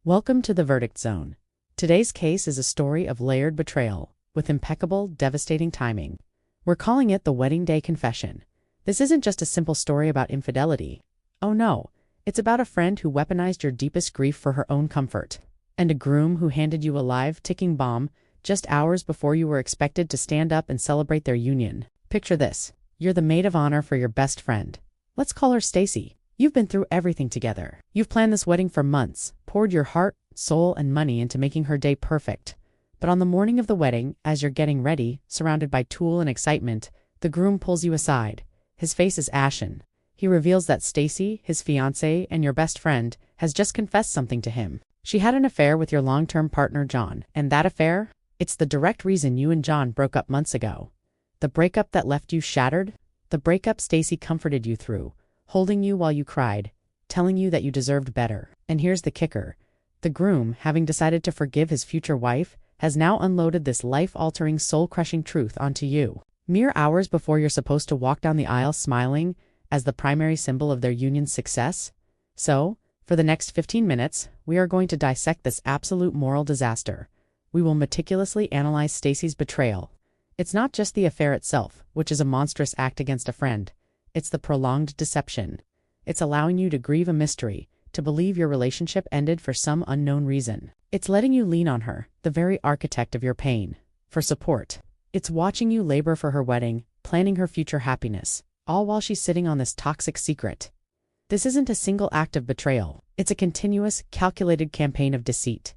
Welcome to the verdict zone. Today's case is a story of layered betrayal, with impeccable, devastating timing. We're calling it the wedding day confession. This isn't just a simple story about infidelity. Oh no, it's about a friend who weaponized your deepest grief for her own comfort, and a groom who handed you a live, ticking bomb just hours before you were expected to stand up and celebrate their union. Picture this. You're the maid of honor for your best friend. Let's call her Stacy. You've been through everything together. You've planned this wedding for months, poured your heart, soul, and money into making her day perfect. But on the morning of the wedding, as you're getting ready, surrounded by tulle and excitement, the groom pulls you aside. His face is ashen. He reveals that Stacy, his fiancée and your best friend, has just confessed something to him. She had an affair with your long-term partner, John. And that affair? It's the direct reason you and John broke up months ago. The breakup that left you shattered? The breakup Stacy comforted you through, holding you while you cried, telling you that you deserved better. And here's the kicker. The groom, having decided to forgive his future wife, has now unloaded this life-altering, soul-crushing truth onto you. Mere hours before you're supposed to walk down the aisle smiling as the primary symbol of their union's success. So, for the next 15 minutes, we are going to dissect this absolute moral disaster. We will meticulously analyze Stacy's betrayal. It's not just the affair itself, which is a monstrous act against a friend. It's the prolonged deception. It's allowing you to grieve a mystery, to believe your relationship ended for some unknown reason. It's letting you lean on her, the very architect of your pain, for support. It's watching you labor for her wedding, planning her future happiness, all while she's sitting on this toxic secret. This isn't a single act of betrayal. It's a continuous, calculated campaign of deceit.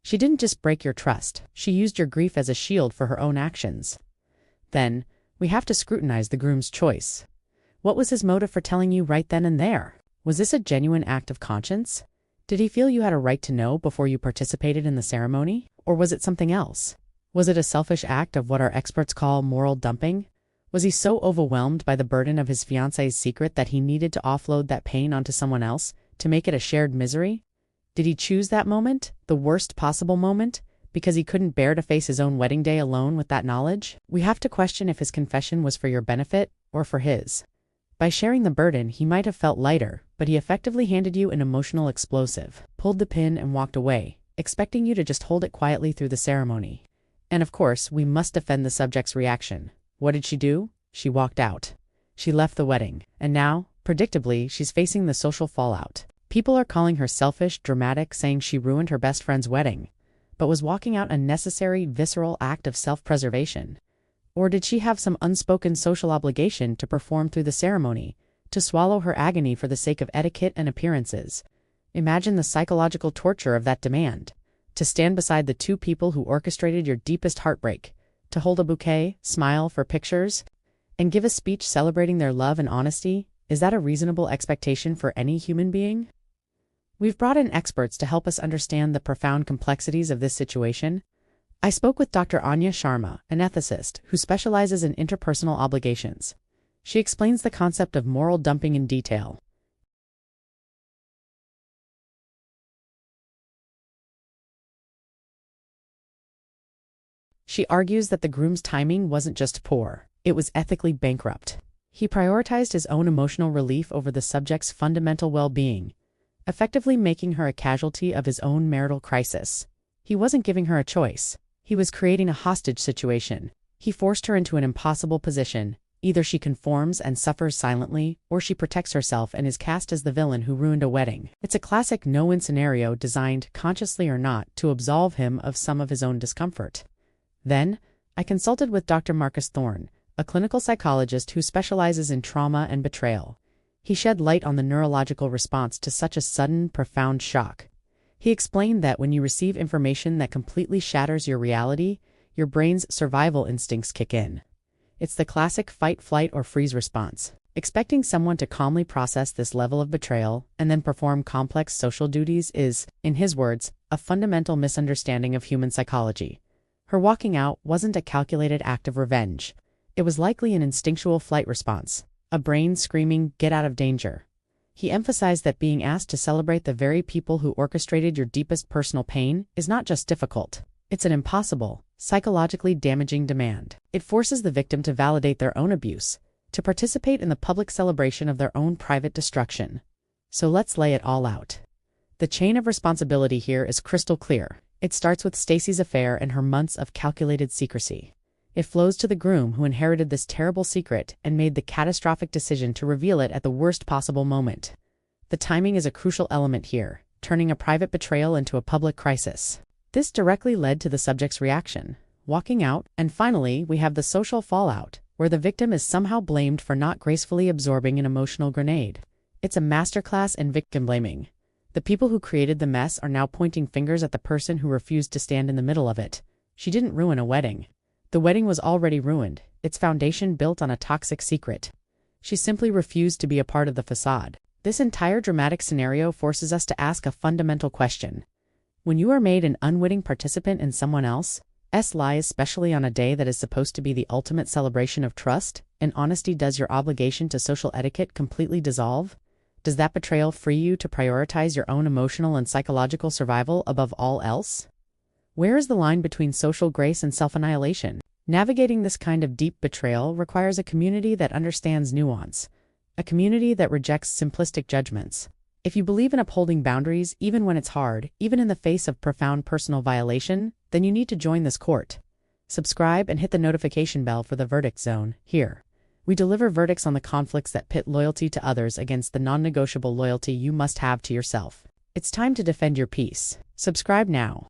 She didn't just break your trust. She used your grief as a shield for her own actions. Then, we have to scrutinize the groom's choice. What was his motive for telling you right then and there? Was this a genuine act of conscience? Did he feel you had a right to know before you participated in the ceremony? Or was it something else? Was it a selfish act of what our experts call moral dumping? Was he so overwhelmed by the burden of his fiancée's secret that he needed to offload that pain onto someone else to make it a shared misery? Did he choose that moment, the worst possible moment, because he couldn't bear to face his own wedding day alone with that knowledge? We have to question if his confession was for your benefit or for his. By sharing the burden, he might have felt lighter, but he effectively handed you an emotional explosive, pulled the pin and walked away, expecting you to just hold it quietly through the ceremony. And of course, we must defend the subject's reaction. What did she do? She walked out. She left the wedding. And now, predictably, she's facing the social fallout. People are calling her selfish, dramatic, saying she ruined her best friend's wedding. But was walking out a necessary, visceral act of self-preservation? Or did she have some unspoken social obligation to perform through the ceremony, to swallow her agony for the sake of etiquette and appearances? Imagine the psychological torture of that demand. To stand beside the two people who orchestrated your deepest heartbreak, to hold a bouquet, smile for pictures, and give a speech celebrating their love and honesty. Is that a reasonable expectation for any human being? We've brought in experts to help us understand the profound complexities of this situation. I spoke with Dr. Anya Sharma, an ethicist who specializes in interpersonal obligations. She explains the concept of moral dumping in detail. She argues that the groom's timing wasn't just poor, it was ethically bankrupt. He prioritized his own emotional relief over the subject's fundamental well-being, effectively making her a casualty of his own marital crisis. He wasn't giving her a choice. He was creating a hostage situation. He forced her into an impossible position. Either she conforms and suffers silently, or she protects herself and is cast as the villain who ruined a wedding. It's a classic no-win scenario designed, consciously or not, to absolve him of some of his own discomfort. Then, I consulted with Dr. Marcus Thorne, a clinical psychologist who specializes in trauma and betrayal. He shed light on the neurological response to such a sudden, profound shock. He explained that when you receive information that completely shatters your reality, your brain's survival instincts kick in. It's the classic fight, flight, or freeze response. Expecting someone to calmly process this level of betrayal and then perform complex social duties is, in his words, a fundamental misunderstanding of human psychology. Her walking out wasn't a calculated act of revenge. It was likely an instinctual flight response, a brain screaming, "Get out of danger." He emphasized that being asked to celebrate the very people who orchestrated your deepest personal pain is not just difficult. It's an impossible, psychologically damaging demand. It forces the victim to validate their own abuse, to participate in the public celebration of their own private destruction. So let's lay it all out. The chain of responsibility here is crystal clear. It starts with Stacy's affair and her months of calculated secrecy. It flows to the groom who inherited this terrible secret and made the catastrophic decision to reveal it at the worst possible moment. The timing is a crucial element here, turning a private betrayal into a public crisis. This directly led to the subject's reaction, walking out, and finally, we have the social fallout, where the victim is somehow blamed for not gracefully absorbing an emotional grenade. It's a masterclass in victim blaming. The people who created the mess are now pointing fingers at the person who refused to stand in the middle of it. She didn't ruin a wedding. The wedding was already ruined, its foundation built on a toxic secret. She simply refused to be a part of the facade. This entire dramatic scenario forces us to ask a fundamental question. When you are made an unwitting participant in someone else's lie, especially on a day that is supposed to be the ultimate celebration of trust and honesty, does your obligation to social etiquette completely dissolve? Does that betrayal free you to prioritize your own emotional and psychological survival above all else? Where is the line between social grace and self-annihilation? Navigating this kind of deep betrayal requires a community that understands nuance, a community that rejects simplistic judgments. If you believe in upholding boundaries even when it's hard, even in the face of profound personal violation, then you need to join this court. Subscribe and hit the notification bell for the verdict zone. Here, we deliver verdicts on the conflicts that pit loyalty to others against the non-negotiable loyalty you must have to yourself. It's time to defend your peace. Subscribe now.